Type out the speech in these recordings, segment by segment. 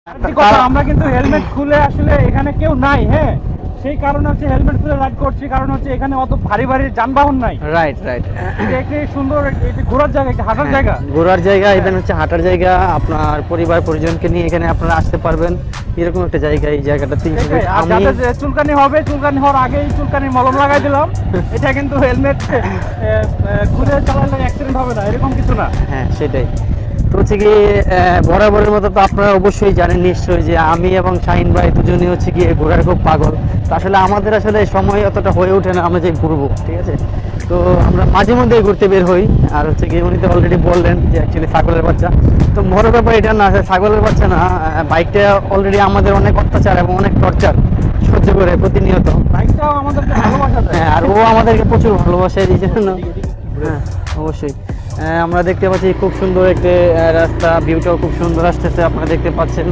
আরেকটি কথা, আমরা কিন্তু হেলমেট খুলে আসলে এখানে কেউ নাই, হ্যাঁ, সেই কারণে হচ্ছে হেলমেট খুলে রাইড করছি, কারণ হচ্ছে এখানে অত ভারী ভারী যানবাহন নাই। রাইট রাইট এটা একটি সুন্দর একটি ঘোরার জায়গা, একটি হাঁটার জায়গা। ঘোরার জায়গা, ইভেন হচ্ছে হাঁটার জায়গা, আপনার পরিবার পরিজনকে নিয়ে এখানে আপনারা আসতে পারবেন, এরকম একটা জায়গা। এই জায়গাটা 300 ফিট। আর আমি যাদের চুলকানি হবে, চুলকানি হওয়ার আগেই চুলকানি মলম লাগাই দিলাম। এটা কিন্তু হেলমেট খুলে চালালে অ্যাক্সিডেন্ট হবে না, এরকম কিছু না। হ্যাঁ সেটাই। তো হচ্ছে কি বরাবরের মতো তো আপনারা অবশ্যই জানেন নিশ্চয়ই যে আমি এবং শাহিন ভাই দুজনেই হচ্ছে কি ঘোরার খুব পাগল। তো আসলে আমাদের আসলে সময় অতটা হয়ে ওঠে না আমরা যে ঘুরবো, ঠিক আছে। তো আমরা মাঝে মধ্যে ঘুরতে বের হই। আর হচ্ছে কি উনি তো অলরেডি বললেন যে অ্যাকচুয়ালি ছাগলের বাচ্চা। তো বড় ব্যাপার এটা না, ছাগলের বাচ্চা না, বাইকটা অলরেডি আমাদের অনেক অত্যাচার এবং অনেক টর্চার সহ্য করে প্রতিনিয়ত। বাইকটাও আমাদেরকে ভালোবাসা দেয়। হ্যাঁ, আর ও আমাদেরকে প্রচুর ভালোবাসে, এই জন্য হ্যাঁ অবশ্যই। আমরা দেখতে পাচ্ছি খুব সুন্দর একটা রাস্তা, ভিউটাও খুব সুন্দর আসতেছে, আপনারা দেখতে পাচ্ছেন।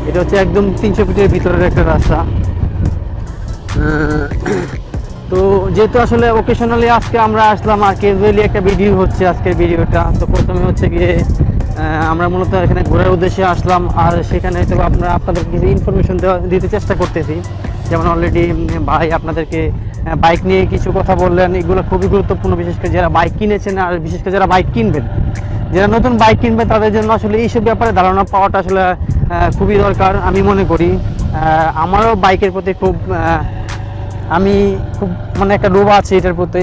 এটা হচ্ছে একদম 300 ফিটের ভিতরের একটা রাস্তা। তো যেহেতু আসলে ওকেশনালি আজকে আমরা আসলাম, আর ক্যাজুয়ালি একটা ভিডিও হচ্ছে আজকের ভিডিওটা। তো প্রথমে হচ্ছে গিয়ে আমরা মূলত এখানে ঘোরার উদ্দেশ্যে আসলাম, আর সেখানে তো আপনাদের কিছু ইনফরমেশন দিতে চেষ্টা করতেছি। যেমন অলরেডি ভাই আপনাদেরকে বাইক নিয়ে কিছু কথা বললেন, এগুলো খুবই গুরুত্বপূর্ণ, বিশেষ করে যারা বাইক কিনেছেন আর বিশেষ করে যারা বাইক কিনবেন, যারা নতুন বাইক কিনবেন তাদের জন্য আসলে এইসব ব্যাপারে ধারণা পাওয়াটা আসলে খুবই দরকার আমি মনে করি। আমারও বাইকের প্রতি আমি খুব মানে একটা লোভ আছে এটার প্রতি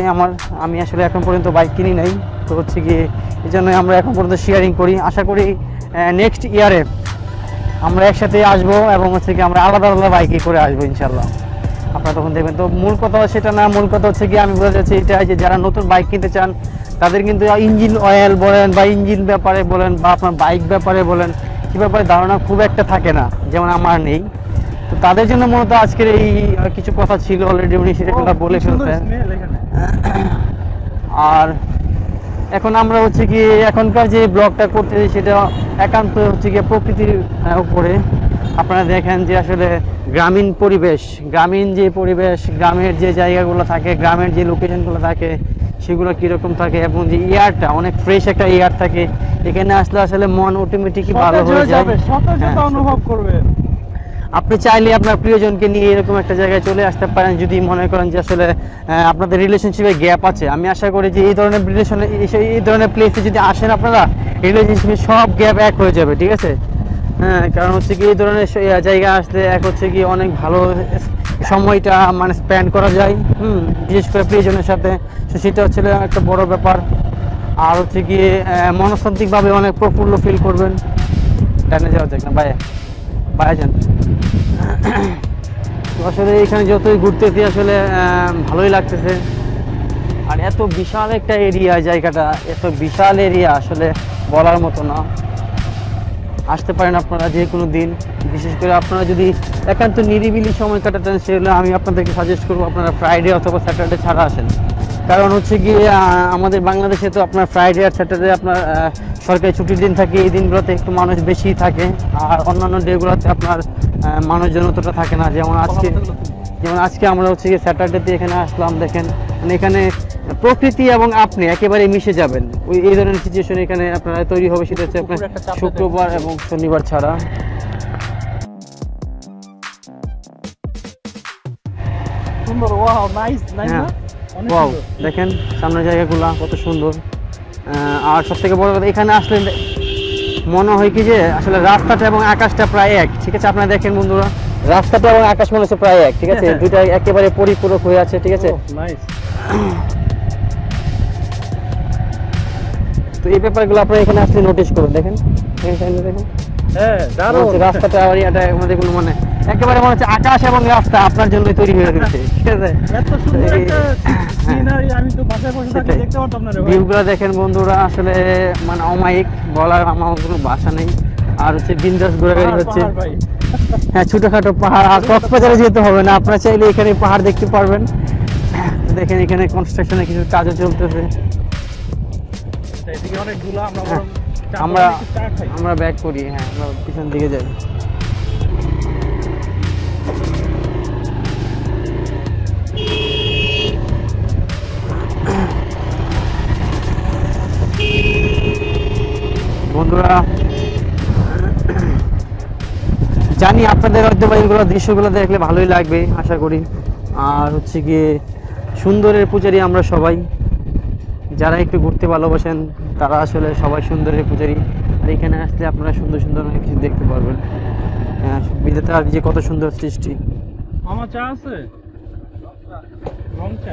আমি আসলে এখন পর্যন্ত বাইক কিনি নাই। তো হচ্ছে গিয়ে এই জন্য আমরা এখন পর্যন্ত শেয়ারিং করি। আশা করি নেক্সট ইয়ারে আমরা একসাথে আসবো এবং হচ্ছে কি আমরা আলাদা আলাদা বাইকে করে আসবো ইনশাল্লাহ, আপনারা তখন দেখবেন। তো মূল কথা সেটা না, মূল কথা হচ্ছে কি আমি বলে যাচ্ছি এটা যে যারা নতুন বাইক কিনতে চান তাদের কিন্তু ইঞ্জিন অয়েল বলেন বা ইঞ্জিন ব্যাপারে বলেন বা আপনার বাইক ব্যাপারে বলেন সে ব্যাপারে ধারণা খুব একটা থাকে না, যেমন আমার নেই। তো তাদের জন্য মূলত আজকের এই কিছু কথা ছিল, অলরেডি উনি সেটা বলে ফেলতেন। আর এখন আমরা হচ্ছে কি এখনকার যে ব্লগটা করতেছি সেটা একান্ত হচ্ছে গিয়ে প্রকৃতির উপরে। আপনারা দেখেন যে আসলে গ্রামীণ পরিবেশ, গ্রামের যে জায়গাগুলো থাকে, গ্রামের যে লোকেশনগুলো থাকে সেগুলো কীরকম থাকে, এবং যে এয়ারটা অনেক ফ্রেশ একটা এয়ার থাকে। এখানে আসলে আসলে মন অটোমেটিকই ভালো হয়ে যাবে, সতেজতা অনুভব করবে। আপনি চাইলে আপনার প্রিয়জনকে নিয়ে এরকম একটা জায়গায় চলে আসতে পারেন যদি মনে করেন যে আসলে আপনাদের রিলেশনশিপে গ্যাপ আছে। আমি আশা করি যে এই ধরনের প্লেসে যদি আসেন আপনারা, রিলেশনশিপে সব গ্যাপ এক হয়ে যাবে, ঠিক আছে। হ্যাঁ, কারণ হচ্ছে কি এই ধরনের জায়গা আসলে এক হচ্ছে কি অনেক ভালো সময়টা মানে স্পেন্ড করা যায়, বিশেষ করে প্রিয়জনের সাথে। সেটা হচ্ছে একটা বড় ব্যাপার। আর হচ্ছে গিয়ে মনস্তাত্ত্বিকভাবে অনেক প্রফুল্ল ফিল করবেন। ডানে যাওয়া যাক না, বাইরে তো আসলে এখানে যতই ঘুরতেছি আসলে ভালোই লাগতেছে। আর এত বিশাল একটা এরিয়া, জায়গাটা এত বিশাল এরিয়া আসলে বলার মতো না। আসতে পারেন আপনারা যে কোনো দিন, বিশেষ করে আপনারা যদি একান্ত নিরিবিলি সময় কাটাতেন সেগুলো আমি আপনাদেরকে সাজেস্ট করবো আপনারা ফ্রাইডে অথবা স্যাটারডে ছাড়া আসেন। কারণ হচ্ছে কি আমাদের বাংলাদেশে তো আপনার ফ্রাইডে আর স্যাটারডে আপনার সরকারি ছুটির দিন থাকে, এই দিনগুলোতে একটু মানুষ বেশি থাকে। আর অন্যান্য ডেগুলোতে আপনার মানুষজন অতটা থাকে না। যেমন আজকে আমরা হচ্ছে গিয়ে স্যাটারডেতে এখানে আসলাম, দেখেন মানে এখানে প্রকৃতি এবং আপনি একেবারে মিশে যাবেন। এই ধরনের সিচুয়েশন এখানে আপনারা তৈরি হবে, সেটা হচ্ছে আপনার শুক্রবার এবং শনিবার ছাড়া। সুন্দর, ওয়াও, নাইস নাইস না? ওয়াও, দেখেন সামনের জায়গাগুলো কত সুন্দর। আর সবথেকে বড় কথা এখানে আসলে মনে হয় কি যে আসলে রাস্তাটা এবং আকাশটা প্রায় এক, ঠিক আছে। আপনারা দেখেন বন্ধুরা, রাস্তাটা এবং আকাশ মনে হচ্ছে প্রায় এক, ঠিক আছে। দুইটা একেবারে পরিপূরক হয়ে আছে, ঠিক আছে। তো এই ব্যাপারগুলো আপনারা এখানে আসলে নোটিস করুন, দেখেন রাস্তাটা আর এটা আমাদের কোনো মানে একেবারে মনে হচ্ছে আকাশ এবং রাস্তা আপনার জন্য তৈরি হয়ে গেছে, ঠিক আছে। ভিউগুলো দেখেন বন্ধুরা, আসলে মানে অমায়িক, বলার আমার কোনো ভাষা নেই। আর হচ্ছে বিন্দাস ঘোরাঘুরি হচ্ছে। হ্যাঁ, ছোটখাটো পাহাড়, আর কক্সবাজারে যেতে হবে না, আপনারা চাইলে এখানে পাহাড় দেখতে পারবেন। দেখেন এখানে কনস্ট্রাকশনের কিছু কাজও চলতেছে। আমরা ব্যাক করি, হ্যাঁ আমরা পিছন দিকে যাই। বন্ধুরা জানি আপনাদের হয়তো বা এগুলো দৃশ্যগুলো দেখলে ভালোই লাগবে আশা করি। আর হচ্ছে গিয়ে সুন্দরের পূজারি আমরা সবাই, যারা একটু ঘুরতে ভালোবাসেন তারা আসলে সবাই সুন্দরের পূজারি। আর এখানে আসলে আপনারা সুন্দর সুন্দর অনেক কিছু দেখতে পারবেন। বিধাতার যে কত সুন্দর সৃষ্টি। আমার চা আছে রং চা